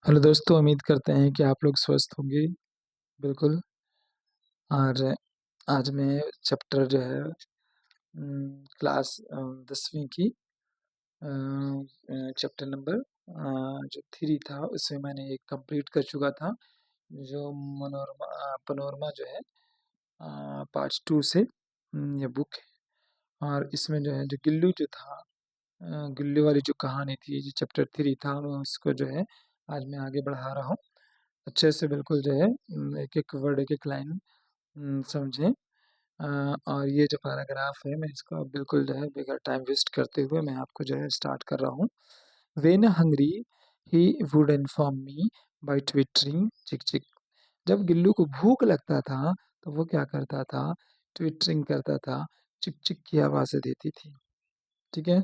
Hello दोस्तों, उम्मीद करते हैं कि आप लोग स्वस्थ होंगे। बिल्कुल। और आज मैं चैप्टर जो है क्लास 10वीं की चैप्टर नंबर जो 3 था उसे मैंने एक कंप्लीट कर चुका था। जो पनोरमा जो है पार्ट 2 से ये बुक है। और इसमें जो है जो गिल्लू जो था गिल्लू वाली जो कहानी थी, जो चैप्टर 3 था, मैं उसको जो है आज मैं आगे बढ़ा रहा हूँ। अच्छे से बिल्कुल जो है एक-एक वर्ड, एक-एक लाइन समझें। और ये जो पैराग्राफ है मैं इसको बिल्कुल जो है बगैर टाइम वेस्ट करते हुए मैं आपको जो है स्टार्ट कर रहा हूँ। When hungry he would inform me by twittering chick chick. जब गिल्लू को भूख लगता था तो वो क्या करता था? ट्विटरिंग करता था, चिक चिक की आवाज़ें देती थी। ठीक है?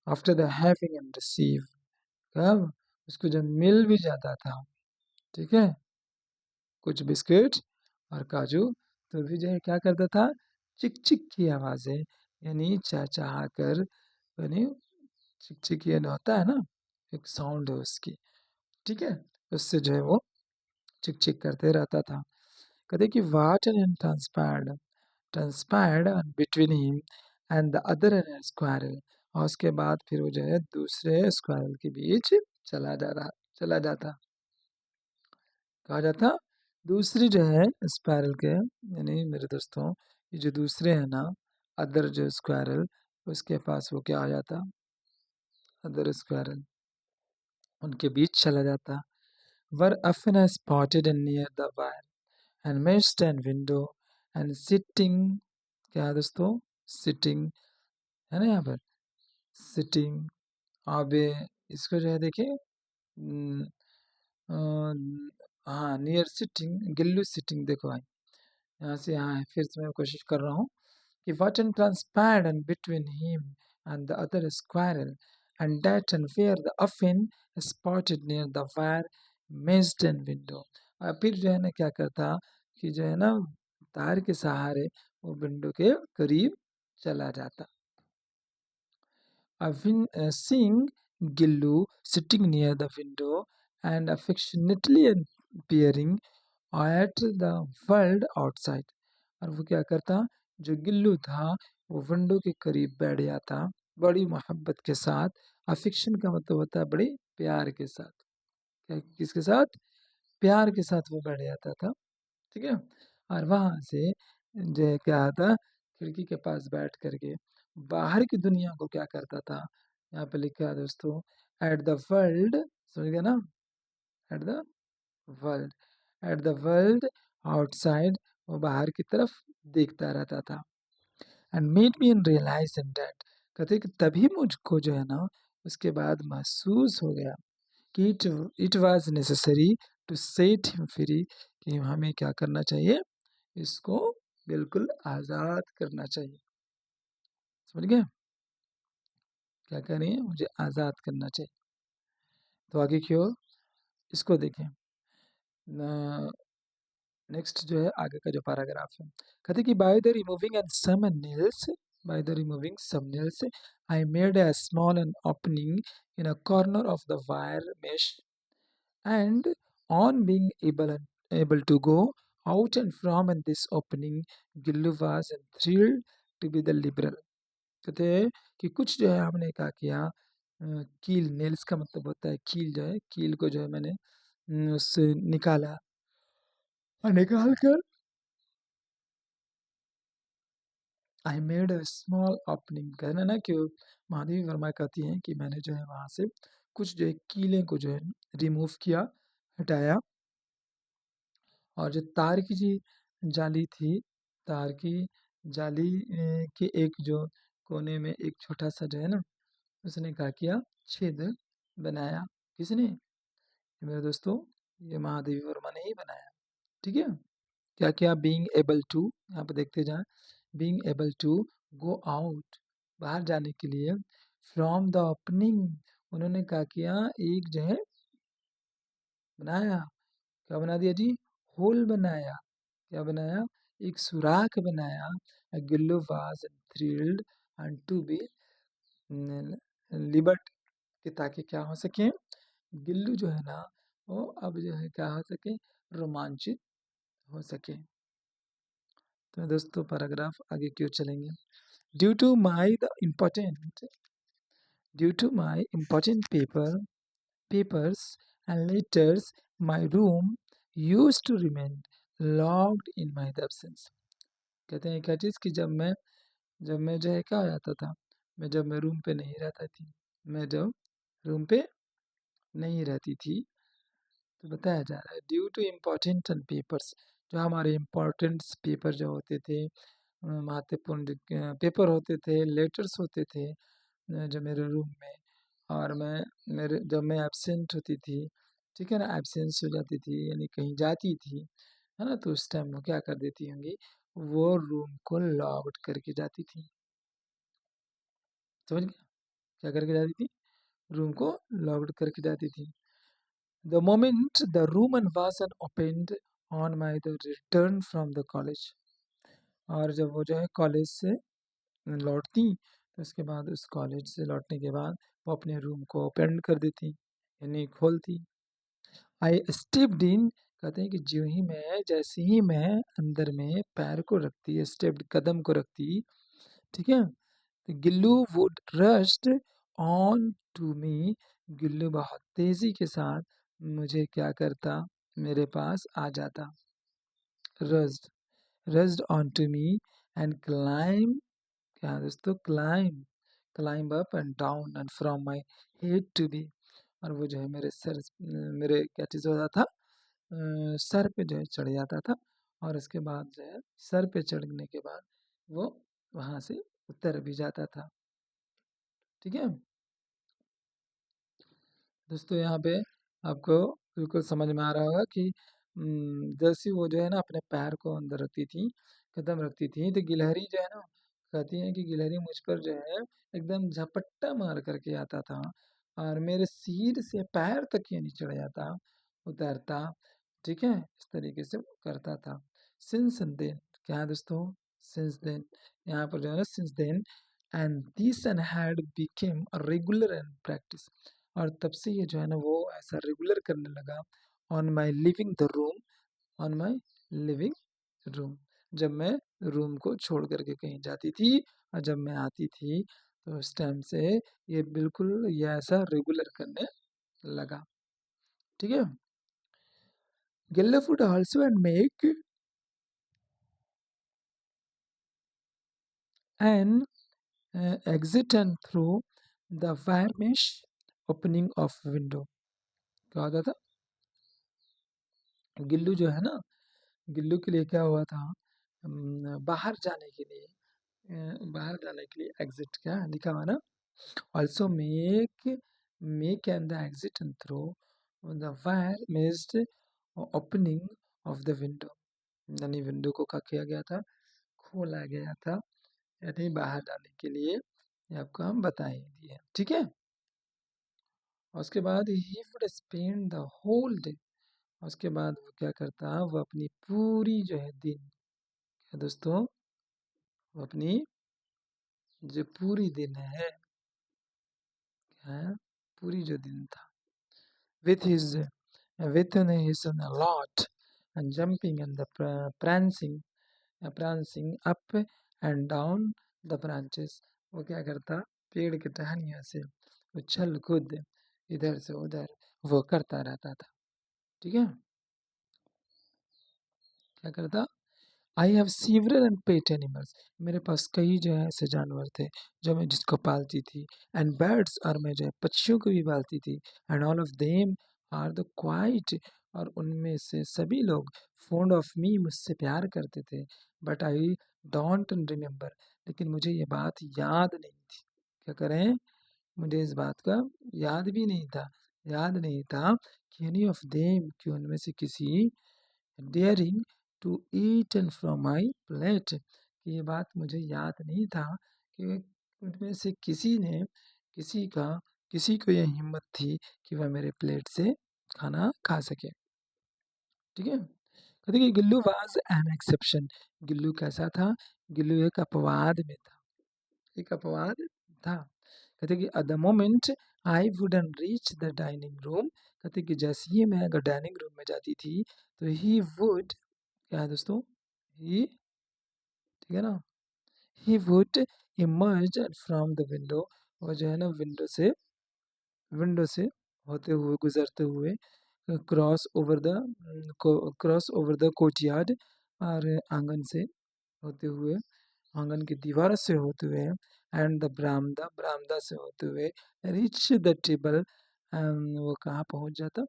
After the having and receive, कब? उसको जब मिल भी जाता था, ठीक है? कुछ बिस्किट और काजू, तो भी जो है क्या करता था? चिक-चिक की आवाज़ें, यानी चहचहा कर, यानी चिक-चिक ये होता है ना, एक साउंड है उसकी, ठीक है? उससे जो है वो चिक-चिक करते रहता था। कहते कि what an transpired between him and the other squirrel. और उसके बाद फिर वो जो है दूसरे स्क्वारल के बीच चला जाता। कहा जाता दूसरी जो है स्पायरल के, यानी मेरे दोस्तों, ये जो दूसरे हैं ना, अदर जो स्क्वायरल, उसके पास वो क्या आ जाता? अदर स्क्वायरल उनके बीच चला जाता। वर often spotted and near the wire and meshed and window and sitting, क्या है दोस्तों? सिटिंग, है ना यहाँ पर? सिटिंग। अब इसको जो है देखिए, हाँ, नियर सिटिंग, गिल्लू सिटिंग, देखो भाई, यहाँ से यहाँ है, फिर से मैं कोशिश कर रहा हूँ कि what and transpired and between him and the other squirrel and that and where the oven spotted near the wire mesh and window। और फिर जो है ना क्या करता कि जो है ना तार के सहारे वो विंडो के करीब चला जाता। I've been seeing Gillu sitting near the window and affectionately peering at the world outside। और वो क्या करता? जो गिल्लू था वो विंडो के करीब बैठ जाता, बड़ी मोहब्बत के साथ। अफेक्शन का मतलब होता है बड़े प्यार के साथ। क्या किसके साथ? प्यार के साथ वो बैठ जाता था, ठीक है? और वहाँ से जो है क्या था, खिड़की के पास बैठ करके बाहर की दुनिया को क्या करता था? यहाँ पे लिखा है दोस्तों, एट द वर्ल्ड, समझ गए ना? At the world, at the world outside, वो बाहर की तरफ देखता रहता था। And made me an realize in that, कहते कि तभी मुझको जो है ना उसके बाद महसूस हो गया कि it was necessary to set him free, कि हमें क्या करना चाहिए? इसको बिल्कुल आज़ाद करना चाहिए। समझ गए? क्या कह रही हैं? मुझे आज़ाद करना चाहिए। तो आगे की ओर इसको देखें। नेक्स्ट जो है आगे का जो पैराग्राफ है, कहते कि by the removing some nails I made a small an opening in a corner of the wire mesh and on being able to go out and from in this opening, Gillu was thrilled to be the liberal। कहते हैं कि कुछ जो है हमने क्या किया, कील, नेल्स का मतलब होता है कील, जो है कील को जो है मैंने उससे निकाला, और निकाल कर आई मेड अ स्मॉल ओपनिंग, कहना ना कि महादेवी वर्मा कहती हैं कि मैंने जो है वहाँ से कुछ जो है कीलें को जो है रिमूव किया, हटाया। और जो तार की जी जाली थी, तार की जाली के एक जो कोने में एक छोटा-सा जो है ना, उसने क्या किया? छेद बनाया। किसने? मेरे दोस्तों, ये महादेवी वर्मा ने ही बनाया। ठीक है? क्या किया? बीइंग एबल टू, यहाँ पे देखते जाएँ, being able to go out, बाहर जाने के लिए, फ्रॉम द ओपनिंग, उन्होंने क्या किया? एक जो है बनाया, क्या बना दिया जी? होल बनाया। क्या बनाया? एक सुराख बनाया। Gillu was thrilled and to be liberated, कि ताकि क्या हो सके? गिल्लू जो है ना वो अब जो है क्या हो सके, रोमांचित हो सके। तो दोस्तों पैराग्राफ आगे क्यों चलेंगे। Due to my the important due to my important papers and letters, my room used to remain locked in my absence। कहते हैं क्या चीज़ कि जब मैं जो है क्या हो जाता था, जब मैं रूम पे नहीं रहता थी, मैं जब रूम पे नहीं रहती थी, तो बताया जा रहा है ड्यू टू इम्पोर्टेंट पेपर्स, जो हमारे इम्पोर्टेंट पेपर जो होते थे, महत्वपूर्ण पेपर होते थे, लेटर्स होते थे, जो मेरे रूम में, और जब मैं एब्सेंट होती थी, ठीक है ना, एब्सेंस हो जाती थी यानी कहीं जाती थी, है ना, तो उस टाइम वो क्या कर देती होंगी, वो रूम को लॉक्ड करके जाती थी। समझ गए, क्या करके जाती थी, रूम को लॉक्ड करके जाती थी। The moment the room and was opened on my the return from the college, और जब वो जो है कॉलेज से लौटती, तो उसके बाद उस कॉलेज से लौटने के बाद वो अपने रूम को ओपन कर देती यानी खोलती। आई स्टेप्ड इन, कहते हैं कि जैसे ही मैं अंदर में पैर को रखती, स्टेप्ड कदम को रखती, ठीक है, तो Gillu would rushed on to me, Gillu बहुत तेजी के साथ मुझे क्या करता, मेरे पास आ जाता। Rushed on to me and climb, क्या दोस्तों, climb up and down and from my head to be, और वो जो है मेरे क्या चीज़ होता था, सर पे जो है चढ़ जाता था, और उसके बाद जो है सर पे चढ़ने के बाद वो वहाँ से उतर भी जाता था। ठीक है दोस्तों, यहाँ पे आपको बिल्कुल समझ में आ रहा होगा कि जैसे वो जो है ना अपने पैर को अंदर रखती थी, कदम रखती थी, तो गिलहरी जो है ना, कहती है कि गिलहरी मुझ पर जो है एकदम झपट्टा मार करके आता था, और मेरे सिर से पैर तक ये नहीं चढ़ जाता, उतरता। ठीक है, इस तरीके से वो करता था। सिंस देन, क्या है दोस्तों, सिंस देन, यहाँ पर जो है ना since then, and this and had became regular and practice, और तब से ये जो है ना वो ऐसा रेगुलर करने लगा। On my living the room, on my living room, जब मैं रूम को छोड़ करके कहीं जाती थी और जब मैं आती थी, तो उस टाइम से ये बिल्कुल ये ऐसा रेगुलर करने लगा। ठीक है, गिल्ला food also and make an exit and through the wire mesh opening of window। क्या होता था, गिल्लू जो है ना, गिल्लू के लिए क्या हुआ था, बाहर जाने के लिए, एग्जिट क्या लिखा हुआ ना, also make and the exit and throw the wire meshed opening of the window, यानी विंडो को क्या किया गया था, खोला गया था, यानी बाहर जाने के लिए, ये आपको हम बताए दिए। ठीक है, और उसके बाद ही would spend the whole day, उसके बाद वो क्या करता, वो अपनी पूरी जो है दिन, क्या दोस्तों, वो अपनी जो पूरी दिन है, क्या है, पूरी जो दिन था, with his his lot and jumping and the prancing up and down the branches, वो क्या करता, पेड़ के टहनियों से उछल कूद इधर से उधर वो करता रहता था। ठीक है, क्या करता, I have several and pet animals, मेरे पास कई जो है ऐसे जानवर थे जो मैं जिसको पालती थी, एंड बर्ड्स, और मैं जो है पक्षियों को भी पालती थी, and all of them are the quite, और उनमें से सभी लोग फोन्ड ऑफ मी, मुझसे प्यार करते थे, बट आई डोंट रिमेम्बर, लेकिन मुझे ये बात याद नहीं थी। क्या करें, मुझे इस बात का याद नहीं था कि एनी ऑफ देम, कि उनमें से किसी, daring to eat and from my plate, ये बात मुझे याद नहीं था कि उनमें से किसी का किसी को यह हिम्मत थी कि वह मेरे प्लेट से खाना खा सके। ठीक है, कहते कि Gillu was an exception, Gillu कैसा था, गिल्लू एक अपवाद में था, एक अपवाद था। कहते कि at the moment I wouldn't reach the dining room, कहते कि जैसे ही मैं अगर डाइनिंग रूम में जाती थी तो ही वुड, क्या है दोस्तों, ही, ठीक है ना, he would emerge from the window, और जो है ना विंडो से होते हुए गुजरते हुए क्रॉस ओवर द कोर्टयार्ड, और आंगन से होते हुए, आंगन की दीवार से होते हुए, एंड द बरामदा, बरामदा से होते हुए, रिच द टेबल, वो कहाँ पहुँच जाता,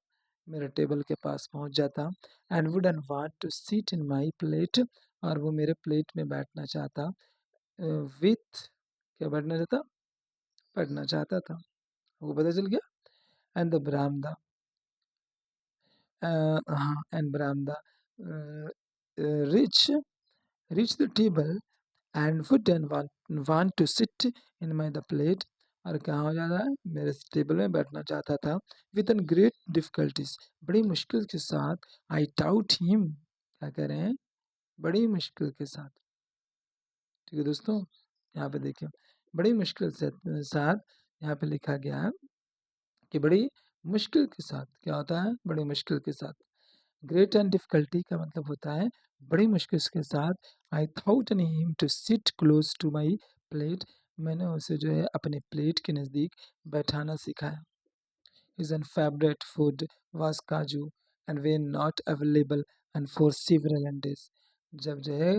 मेरे टेबल के पास पहुँच जाता, and would and want to seat in my plate, और वो मेरे प्लेट में बैठना चाहता, विथ, क्या बैठना चाहता, बैठना चाहता था, वो पता चल गया, एंड द बरामदा, हाँ, एंड बरामदा, reach, reach the table, and would and want to sit in my the plate, और क्या हो जाता है, मेरे टेबल में बैठना चाहता था, विद एन ग्रेट डिफिकल्टीज, बड़ी मुश्किल के साथ, आई टाउट हिम, क्या कह रहे हैं, बड़ी मुश्किल के साथ, ठीक है दोस्तों, यहाँ पे देखिए बड़ी मुश्किल से साथ, यहाँ पे लिखा गया है कि बड़ी मुश्किल के साथ, क्या होता है, बड़ी मुश्किल के साथ, ग्रेट एंड डिफिकल्टी का मतलब होता है बड़ी मुश्किल के साथ, I thought an him to sit close to my plate, मैंने उसे जो है अपने प्लेट के नज़दीक बैठाना सिखाया, his favorite food was काजू, and were not available and for several days, जब जो है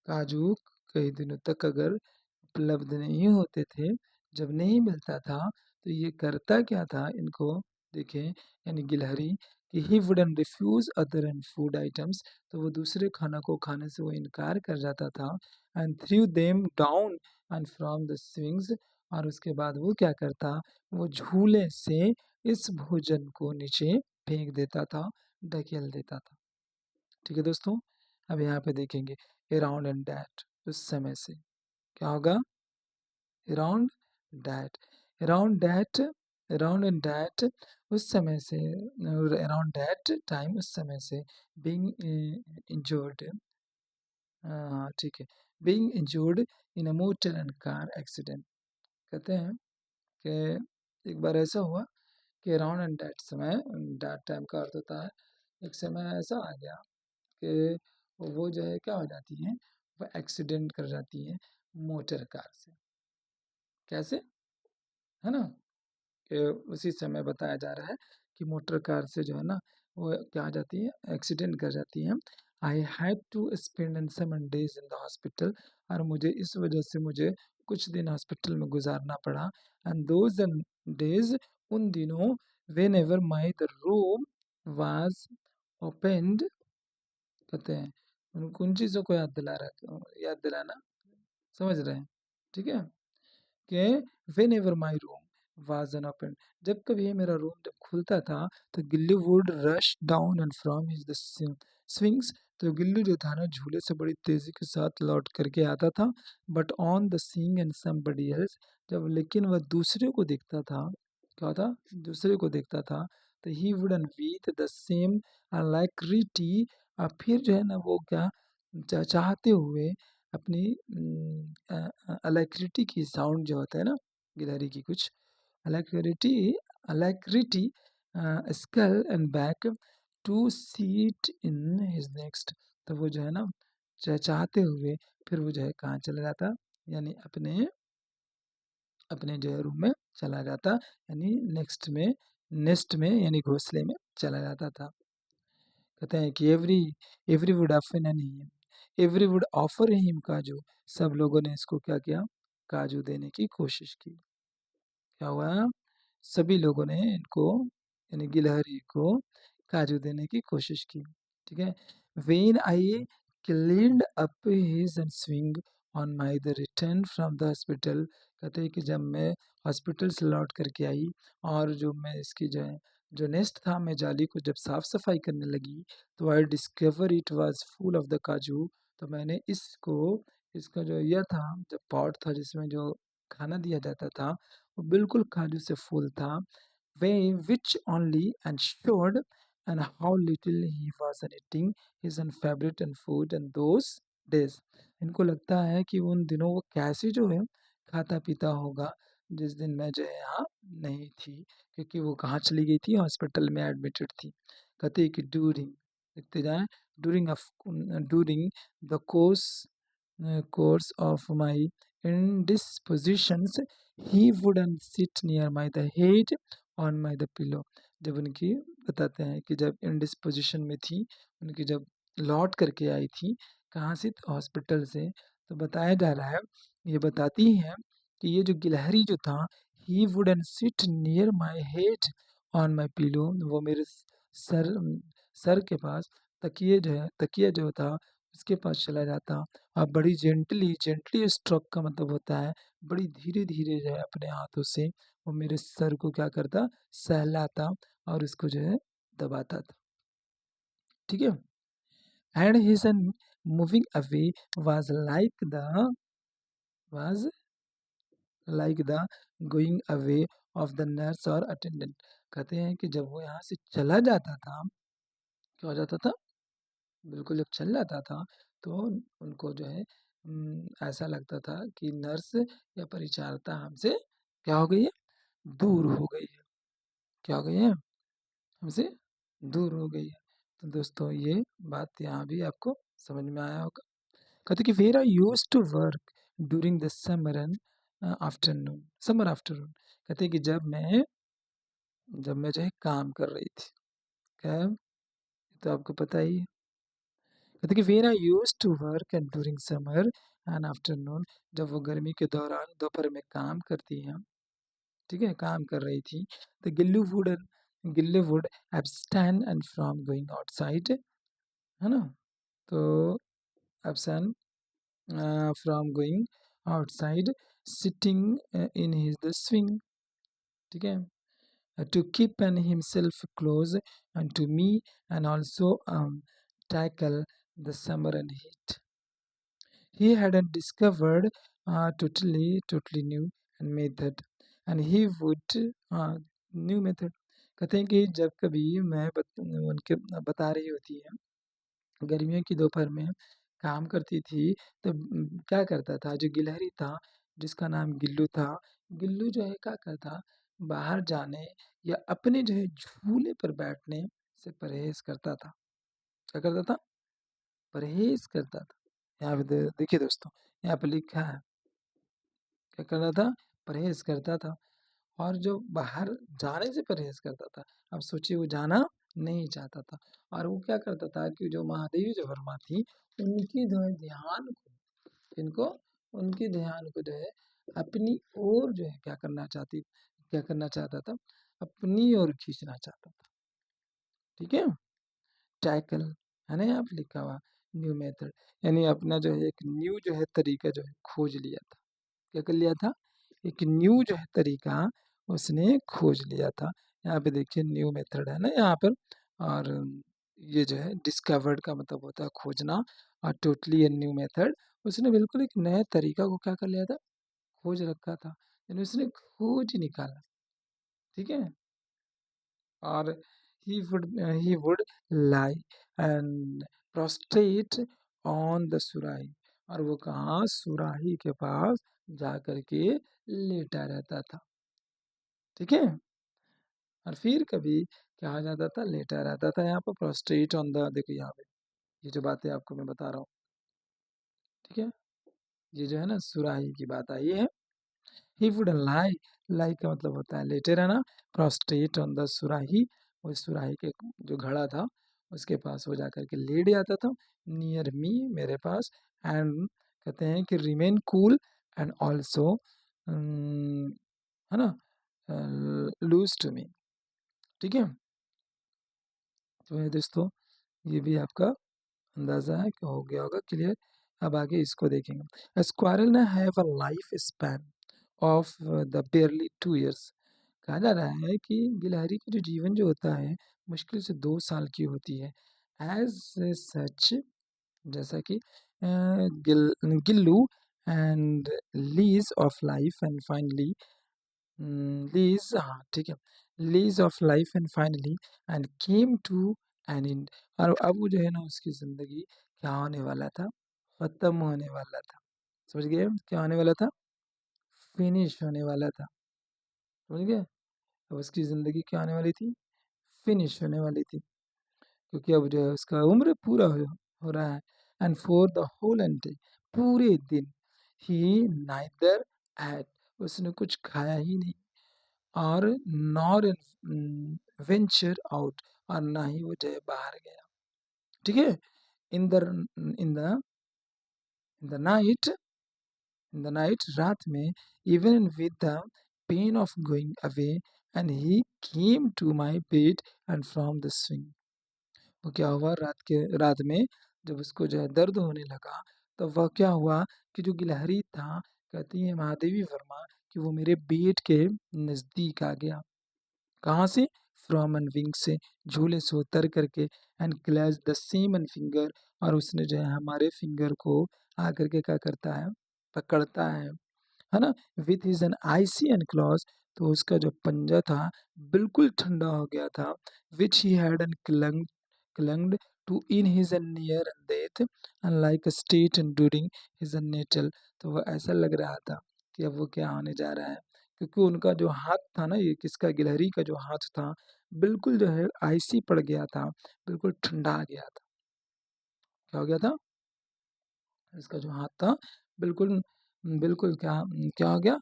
काजू कई दिनों तक अगर उपलब्ध नहीं होते थे, जब नहीं मिलता था, तो ये करता क्या था इनको, देखें, यानी गिलहरी, कि he wouldn't refuse other and food items, तो वो दूसरे खाना को खाने से वो इनकार कर जाता था, and through them down and from the swings, और उसके बाद वो क्या करता, वो झूले से इस भोजन को नीचे फेंक देता था, ढकेल देता था, ठीक है दोस्तों। अब यहाँ पे देखेंगे अराउंड एंड दैट, उस समय से क्या होगा, around that, around that, around and that, उस समय से, अराउंड दैट टाइम, उस समय से, बीइंग इंजर्ड, हाँ ठीक है, being injured in a motor and car accident, कहते हैं कि एक बार ऐसा हुआ कि अराउंड एंड दैट समय, दैट टाइम का अर्थ होता है एक समय ऐसा आ गया कि वो जो है क्या हो जाती है, वो एक्सीडेंट कर जाती है मोटर कार से, कैसे, है ना, कि उसी समय बताया जा रहा है कि मोटर कार से जो है ना वो क्या हो जाती है, एक्सीडेंट कर जाती है, I had to spend in some days in the hospital, और मुझे इस वजह से मुझे कुछ दिन हॉस्पिटल में गुजारना पड़ा, एंड दोज डेज, उन दिनों, when ever my the room was opened, कहते हैं उन चीज़ों को याद दिला रहा, याद दिलाना, समझ रहे हैं, ठीक है, कि when ever my room was an open, जब कभी मेरा रूम जब खुलता था, तो गिल्ली would rush down and from his the swings, तो गिल्ली जो था ना झूले से बड़ी तेजी के साथ लौट करके आता था, but on the seeing and somebody else, जब लेकिन वह दूसरे को देखता था, क्या था, दूसरे को देखता था, तो he would and with the same alacrity, फिर जो है ना वो क्या चाहते हुए अपनी अलैक्रिटी की साउंड जो होता है ना गिलहरी की कुछ alacrity, alacrity, scuttle and back to seat in his nest, तो वो जो है ना चाहते हुए फिर वो जो है कहाँ चला जाता, यानी अपने अपने जो है रूम में चला जाता, यानी नेक्स्ट में, नेस्ट में यानी घोंसले में चला जाता था, कहते हैं कि every would offer an him, every would offer him काजू, सब लोगों ने इसको क्या किया, काजू देने की कोशिश की, क्या हुआ, सभी लोगों ने इनको यानी गिलहरी को काजू देने की कोशिश की, ठीक है, when I cleaned up his and swing on my the return from the hospital, कहते हैं कि जब मैं हॉस्पिटल से लौट करके आई, और जो मैं इसकी जो है जो नेस्ट था, मैं जाली को जब साफ सफाई करने लगी, तो I discover it was full of the काजू, तो मैंने इसको, इसका जो यह था, जब पॉट था जिसमें जो खाना दिया जाता था, वो बिल्कुल काजू से फुल था, way which only and showed and how little he was eating his favorite and food and those days, इनको लगता है कि उन दिनों वो कैसे जो है खाता पीता होगा, जिस दिन मैं जो है यहाँ नहीं थी, क्योंकि वो कहाँ चली गई थी, हॉस्पिटल में एडमिटेड थी। कहते हैं कि ड्यूरिंग, लिखते जाएं, during the course of my indispositions, he wouldn't sit near my the head on my the pillow। जब उनकी बताते हैं कि जब इंडिस्पोजिशन में थी, उनकी जब लौट करके आई थी कहाँ से, हॉस्पिटल से, तो बताया जा रहा है, ये बताती है कि ये जो गिलहरी जो था, he wouldn't sit near my head on my pillow, वो मेरे सर सर के पास, तकिए जो है, तकिया जो था उसके पास चला जाता, और बड़ी जेंटली, जेंटली स्ट्रोक का मतलब होता है बड़ी धीरे धीरे जो है अपने हाथों से वो मेरे सर को क्या करता, सहलाता और उसको जो है दबाता था। ठीक है। And his moving away was like the was like the going away of the nurse और अटेंडेंट। कहते हैं कि जब वो यहाँ से चला जाता था, क्या हो जाता था, बिल्कुल जब चल जाता था तो उनको जो है ऐसा लगता था कि नर्स या परिचारिका हमसे क्या हो गई है, दूर हो गई है। क्या हो गई है, हमसे दूर हो गई है। तो दोस्तों ये बात यहाँ भी आपको समझ में आया होगा। कहते कि where I use to work during the summer and afternoon, summer afternoon. कहते कि जब मैं जो है काम कर रही थी, क्या, तो आपको पता ही है। कहते कि where I use to work and during summer and afternoon, जब वो गर्मी के दौरान दोपहर में काम करती हैं, ठीक है, काम कर रही थी, तो Gillu would abstain and from going outside, है ना, तो abstain from going outside, sitting in his the swing, ठीक है, to keep and himself close and to me and also tackle the summer and heat. He hadn't discovered totally new and method, and he would new method। कहते हैं कि जब कभी उनके बता रही होती है, गर्मियों की दोपहर में काम करती थी, तो क्या करता था, जो गिलहरी था जिसका नाम गिल्लू था, गिल्लू जो है क्या करता, बाहर जाने या अपने जो है झूले पर बैठने से परहेज करता था। क्या करता था, परहेज करता था। यहाँ पे देखिए दोस्तों, यहाँ पे लिखा है क्या कर रहा था, परहेज करता था। और जो बाहर जाने से परहेज करता था, अब सोचिए वो जाना नहीं चाहता था, और वो क्या करता था कि जो महादेवी जो वर्मा थी, उनकी जो है ध्यान को, इनको, उनके ध्यान को जो है अपनी ओर जो है क्या करना चाहता था, अपनी ओर खींचना चाहता था। ठीक है, टैकल, है ना, यहाँ पे लिखा हुआ न्यू मेथड, यानी अपना जो है एक न्यू जो है तरीका जो है खोज लिया था। क्या कर लिया था, एक न्यू जो है तरीका उसने खोज लिया था। यहाँ पे देखिए न्यू मेथड है ना यहाँ पर, और ये जो है डिस्कवर्ड का मतलब होता है खोजना, और टोटली ए न्यू मेथड, उसने बिल्कुल एक नए तरीका को क्या कर लिया था, खोज रखा था, यानी उसने खोज निकाला। ठीक है, और he would lie and prostrate on the सुराही, और वो कहाँ, सुराही के पास जा करके लेटा रहता था। ठीक है, और फिर कभी क्या हो जाता था, लेटा रहता था, यहाँ पर प्रोस्ट्रेट ऑन द, देखो यहाँ पे ये जो बातें आपको मैं बता रहा हूँ, ठीक है, ये जो है ना सुराही की बात आई है। ही वुड लाई, लाई का मतलब होता है लेटे रहना, प्रोस्ट्रेट ऑन द सुराही, वो सुराही के जो घड़ा था उसके पास वो जाकर के लेट जाता था, नियर मी, मेरे पास, एंड कहते हैं कि रिमेन कूल एंड ऑल्सो, है ना, लूज टू मी। ठीक है, तो ये दोस्तों ये भी आपका अंदाजा है कि हो गया होगा क्लियर। अब आगे इसको देखेंगे। स्क्वायरल ने have a life span of the barely 2 years। कहा जा रहा है कि गिलहरी का जो जीवन जो होता है मुश्किल से 2 साल की होती है। एज सच, जैसा कि Gillu and lease of life and finally, lease, हाँ ठीक है, lease of life and finally and came to an end. और अब वो जो है ना उसकी जिंदगी क्या होने वाला था, खत्म होने वाला था। समझ गए क्या होने वाला था, फिनिश होने वाला था। समझ गए। अब उसकी ज़िंदगी क्या होने वाली थी? फिनिश होने वाली थी, क्योंकि अब जो है उसका उम्र पूरा हो रहा है। And for the whole day, पूरे दिन ही नाइदर एट, उसने कुछ खाया ही नहीं, और नॉर वेंचर आउट, और ना ही वो जो है बाहर गया। ठीक है। In the in the in the night in the night, रात में, even with the pain of going away, and he came to my bed and from the swing. वो क्या हुआ, रात में जब उसको जो है दर्द होने लगा, तो वह क्या हुआ कि जो गिलहरी था, कहती है महादेवी वर्मा, कि वो मेरे बेड के नजदीक आ गया। कहाँ से? फ्रॉम एन विंग से, झूले से उतर करके, and clutch the same an finger, और उसने जो है हमारे फिंगर को आकर के क्या करता है, पकड़ता है ना। With his an icy and claws, तो उसका जो पंजा था बिल्कुल ठंडा हो गया था। Which he had an clung to in his near death, unlike a state enduring his natal। तो वो ऐसा लग रहा था कि अब वो क्या होने जा रहा है, क्योंकि उनका जो हाथ था ना, ये किसका, गिलहरी का जो हाथ था, बिल्कुल जो है आइसी पड़ गया था, बिल्कुल ठंडा आ गया था। क्या हो गया था? इसका जो हाथ था, बिल्कुल बिल्कुल क्या क्या हो गया?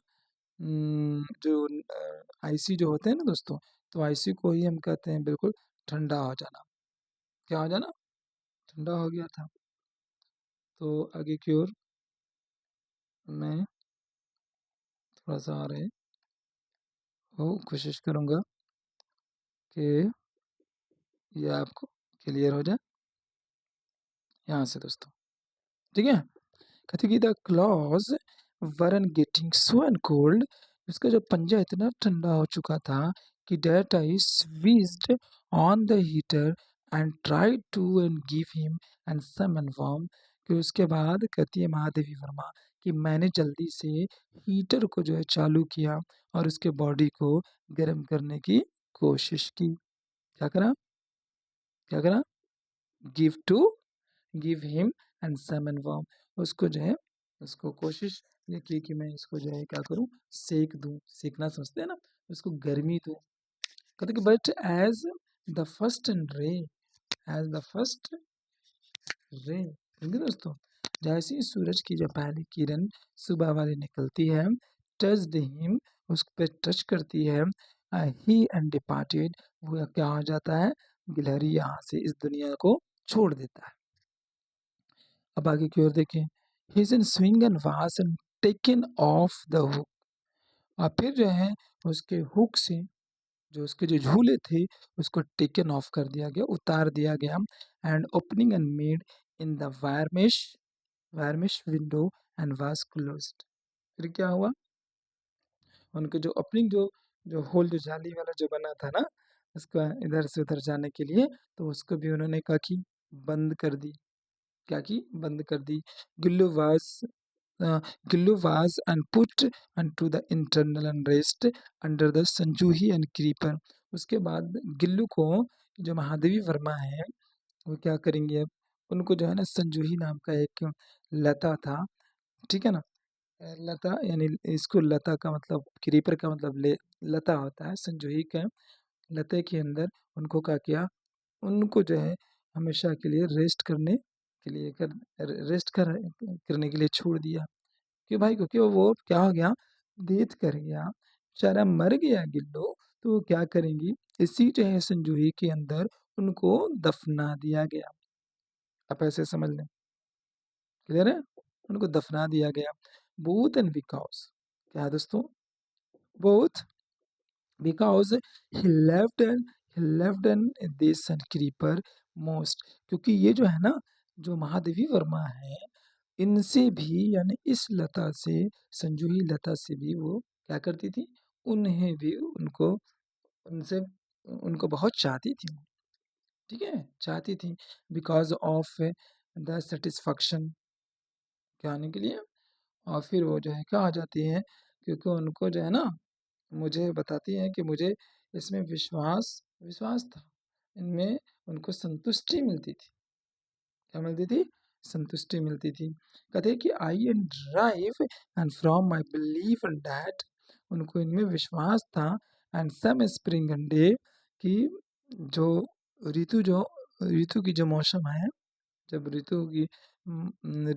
जो आईसी जो होते हैं ना दोस्तों, तो आईसी को ही हम कहते हैं बिल्कुल ठंडा हो जाना। क्या हो जाना? ठंडा हो गया था। तो आगे की ओर मैं थोड़ा सा और है वो कोशिश करूँगा कि ये आपको क्लियर हो जाए यहाँ से दोस्तों। ठीक है। कहते कि the claws weren't getting so and cold, उसका जो पंजा इतना ठंडा हो चुका था कि that I switched on the heater and try to and give him and some and warm. कि उसके बाद कहती है महादेवी वर्मा कि मैंने जल्दी से हीटर को जो है चालू किया और उसके बॉडी को गर्म करने की कोशिश की। क्या करा? क्या करा? Give to give him and some and warm. उसको जो है, उसको कोशिश ये की कि मैं इसको जो है क्या करूं, सेक दूं। सेकना समझते हैं ना, उसको गर्मी दूं। कहते कि but as the first ray as the first ray ठीक है दोस्तों, जैसे ही सूरज की जो पहली किरण सुबह वाली निकलती है, टच हिम, उस पर टच करती है, ही एंड डिपार्टेड, वो क्या हो जाता है, गिलहरी यहाँ से इस दुनिया को छोड़ देता है। अब आगे की ओर देखें। He's in swing and was and taken off the hook। और फिर जो है उसके हुक से, जो उसके जो झूले थे, उसको टेकन ऑफ कर दिया गया, उतार दिया गया। And opening and made in the wire mesh window and was closed. फिर क्या हुआ, उनके जो ओपनिंग जो जो होल जो जाली वाला जो बना था ना, उसको इधर से उधर जाने के लिए, तो उसको भी उन्होंने क्या की, बंद कर दी। क्या की? बंद कर दी। Gillu was Gillu was and put unto the internal unrest under the Sonjuhi and creeper. उसके बाद गिल्लू को, जो महादेवी वर्मा है, वो क्या करेंगे अब, उनको जो है ना संजूही नाम का एक लता था, ठीक है ना। लता यानी इसको लता का मतलब, क्रीपर का मतलब लता होता है, संजूही का लते के अंदर उनको क्या किया, उनको जो है हमेशा के लिए रेस्ट करने के लिए करने के लिए छोड़ दिया। कि भाई, क्योंकि वो क्या हो गया, डेथ कर गया, बेचारा मर गया गिल्लू। तो वो क्या करेंगी, इसी जो है संजूही के अंदर उनको दफना दिया गया। आप ऐसे समझ लें, क्लियर है? उनको दफना दिया गया। बोथ एंड बिकॉज, क्या है दोस्तों, both because he left N this and creeper most, क्योंकि ये जो है ना, जो महादेवी वर्मा है, इनसे भी यानी इस लता से, संजूही लता से भी वो क्या करती थी, उन्हें भी उनको उनसे उनको बहुत चाहती थी। ठीक है, चाहती थी। बिकॉज ऑफ द सेटिस्फैक्शन, क्या आने के लिए, और फिर वो जो है क्या आ जाती है, क्योंकि उनको जो है ना, मुझे बताती हैं कि मुझे इसमें विश्वास विश्वास था, इनमें उनको संतुष्टि मिलती थी। क्या मिलती थी? संतुष्टि मिलती थी। कहते हैं कि I and drive and from my believe and that, उनको इनमें विश्वास था एंड सम स्प्रिंग डे कि जो ऋतु की जो मौसम है, जब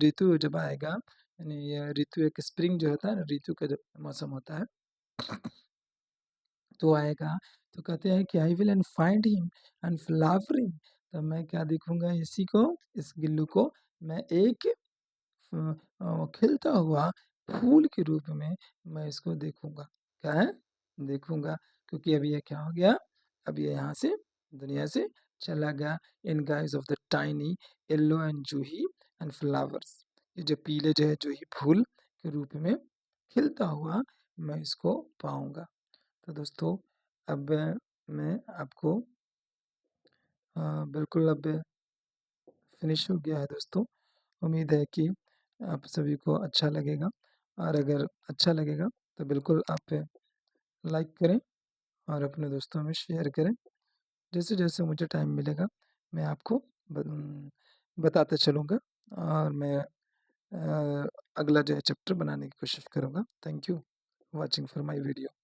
ऋतु जब आएगा, यानी ये ऋतु एक स्प्रिंग जो होता है ना, ऋतु का जब मौसम होता है तो आएगा, तो कहते हैं कि I will and find him and flowering, तो मैं क्या देखूंगा इसी को, इस गिल्लू को मैं एक खिलता हुआ फूल के रूप में मैं इसको देखूंगा। क्या है? देखूंगा, क्योंकि अभी ये क्या हो गया, अब ये यहाँ से दुनिया से चला गया in guise of the tiny yellow and juhi and flowers. ये जो पीले जो है जूही फूल के रूप में खिलता हुआ मैं इसको पाऊंगा। तो दोस्तों अब मैं आपको बिल्कुल अब फिनिश हो गया है दोस्तों। उम्मीद है कि आप सभी को अच्छा लगेगा, और अगर अच्छा लगेगा तो बिल्कुल आप लाइक करें और अपने दोस्तों में शेयर करें। जैसे-जैसे मुझे टाइम मिलेगा मैं आपको बताते चलूँगा, और मैं अगला जो है चैप्टर बनाने की कोशिश करूँगा। Thank you watching for my video.